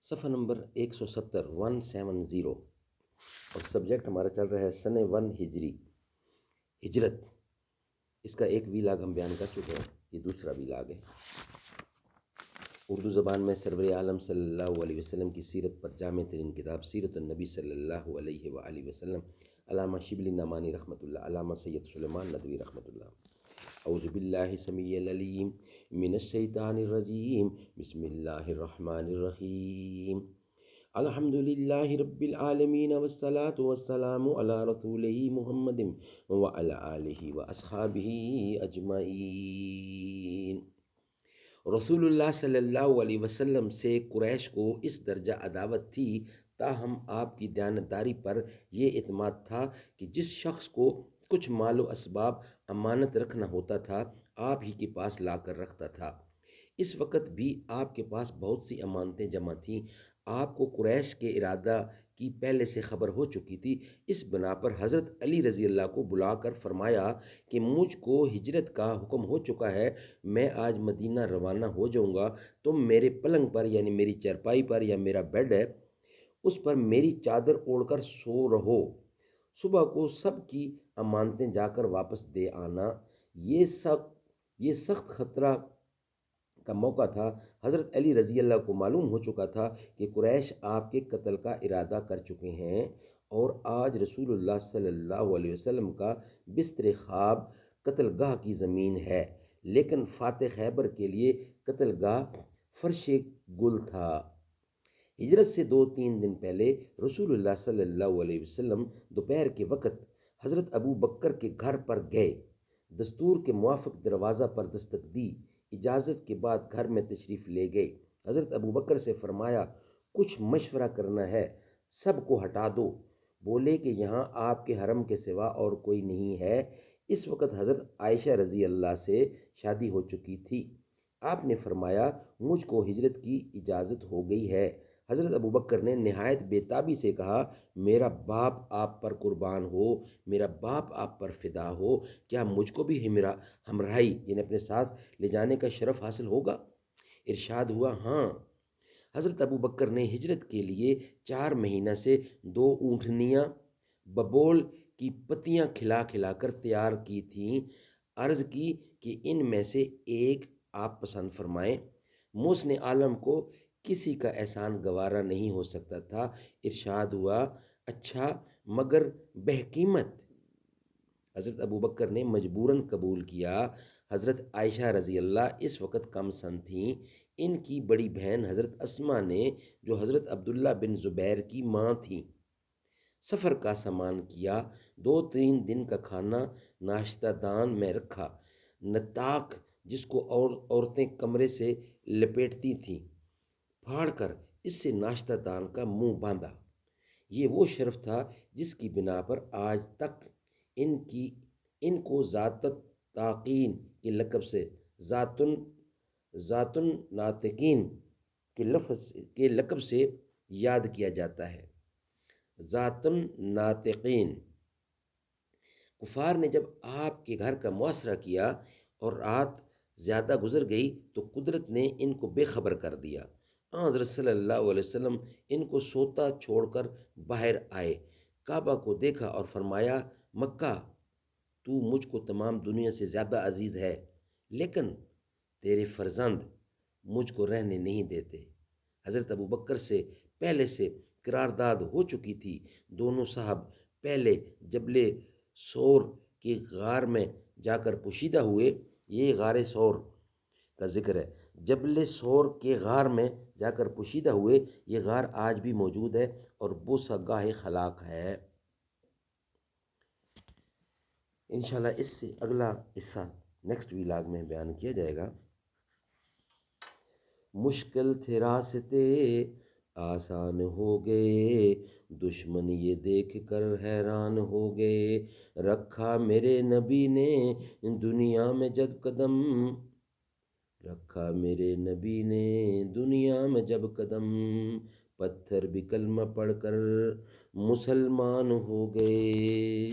صفحہ نمبر 170 اور سبجیکٹ ہمارا چل رہا ہے سن 1 ہجری، ہجرت۔ اس کا ایک ویلاگ ہم بیان کر چکے ہیں، یہ دوسرا ویلاگ ہے۔ اردو زبان میں سرور عالم صلی اللہ علیہ وسلم کی سیرت پر جامع ترین کتاب سیرت النبی صلی اللہ علیہ وآلہ وسلم، علامہ شبلی نعمانی رحمۃ اللہ، علامہ سید سلیمان ندوی رحمۃ اللہ۔ اعوذ باللہ السمیع العلیم من الشیطان الرجیم، بسم اللہ الرحمن الرحیم۔ الحمد للہ رب العالمین والصلاة والسلام علی رسولہ محمد وعلی آلہ واصحابہ اجمعین۔ رسول اللہ صلی اللہ علیہ وسلم سے قریش کو اس درجہ عداوت تھی، تاہم آپ کی دیانتداری پر یہ اعتماد تھا کہ جس شخص کو کچھ مال و اسباب امانت رکھنا ہوتا تھا آپ ہی کے پاس لا کر رکھتا تھا۔ اس وقت بھی آپ کے پاس بہت سی امانتیں جمع تھیں۔ آپ کو قریش کے ارادہ کی پہلے سے خبر ہو چکی تھی۔ اس بنا پر حضرت علی رضی اللہ کو بلا کر فرمایا کہ مجھ کو ہجرت کا حکم ہو چکا ہے، میں آج مدینہ روانہ ہو جاؤں گا، تم میرے پلنگ پر یعنی میری چارپائی پر یا میرا بیڈ ہے اس پر میری چادر اوڑھ کر سو رہو، صبح کو سب کی امانتیں جا کر واپس دے آنا۔ یہ سخت خطرہ کا موقع تھا۔ حضرت علی رضی اللہ کو معلوم ہو چکا تھا کہ قریش آپ کے قتل کا ارادہ کر چکے ہیں، اور آج رسول اللہ صلی اللہ علیہ وسلم کا بستر خواب قتل گاہ کی زمین ہے، لیکن فاتح خیبر کے لیے قتل گاہ فرش گل تھا۔ ہجرت سے 2-3 دن پہلے رسول اللہ صلی اللہ علیہ وسلم دوپہر کے وقت حضرت ابو بکر کے گھر پر گئے، دستور کے موافق دروازہ پر دستک دی، اجازت کے بعد گھر میں تشریف لے گئے۔ حضرت ابو بکر سے فرمایا کچھ مشورہ کرنا ہے، سب کو ہٹا دو۔ بولے کہ یہاں آپ کے حرم کے سوا اور کوئی نہیں ہے۔ اس وقت حضرت عائشہ رضی اللہ سے شادی ہو چکی تھی۔ آپ نے فرمایا مجھ کو ہجرت کی اجازت ہو گئی ہے۔ حضرت ابو بکر نے نہایت بے تابی سے کہا میرا باپ آپ پر قربان ہو، میرا باپ آپ پر فدا ہو، کیا مجھ کو بھی ہمراہی یعنی اپنے ساتھ لے جانے کا شرف حاصل ہوگا؟ ارشاد ہوا ہاں۔ حضرت ابو بکر نے ہجرت کے لیے 4 مہینہ سے 2 اونٹنیاں ببول کی پتیاں کھلا کھلا کر تیار کی تھیں۔ عرض کی کہ ان میں سے ایک آپ پسند فرمائیں۔ محسن عالم کو کسی کا احسان گوارا نہیں ہو سکتا تھا۔ ارشاد ہوا اچھا مگر بہ قیمت؟ حضرت ابو بکر نے مجبوراً قبول کیا۔ حضرت عائشہ رضی اللہ اس وقت کم سن تھیں۔ ان کی بڑی بہن حضرت اسما نے جو حضرت عبداللہ بن زبیر کی ماں تھیں سفر کا سامان کیا، 2-3 دن کا کھانا ناشتہ دان میں رکھا، نطاق جس کو عورتیں کمرے سے لپیٹتی تھیں پھاڑ کر اس سے ناشتہ دان کا منہ باندھا۔ یہ وہ شرف تھا جس کی بنا پر آج تک ان کو ذات التاقین کے لقب سے ذات الناطقین کے لقب سے یاد کیا جاتا ہے۔ ذات الناطقین۔ کفار نے جب آپ کے گھر کا محاصرہ کیا اور رات زیادہ گزر گئی تو قدرت نے ان کو بے خبر کر دیا۔ حضرت صلی اللہ علیہ وسلم ان کو سوتا چھوڑ کر باہر آئے، کعبہ کو دیکھا اور فرمایا مکہ تو مجھ کو تمام دنیا سے زیادہ عزیز ہے، لیکن تیرے فرزند مجھ کو رہنے نہیں دیتے۔ حضرت ابو بکر سے پہلے سے قرارداد ہو چکی تھی۔ دونوں صاحب پہلے جبل سور کے غار میں جا کر پوشیدہ ہوئے۔ یہ غار سور کا ذکر ہے۔ جبل سور کے غار میں جا کر پوشیدہ ہوئے۔ یہ غار آج بھی موجود ہے اور بوسہ گاہ خلاق ہے۔ انشاءاللہ اس سے اگلا حصہ نیکسٹ ویلاگ میں بیان کیا جائے گا۔ مشکل تھے راستے آسان ہو گئے، دشمن یہ دیکھ کر حیران ہو گئے، رکھا میرے نبی نے دنیا میں جب قدم، رکھا میرے نبی نے دنیا میں جب قدم، پتھر بھی کلمہ پڑھ کر مسلمان ہو گئے۔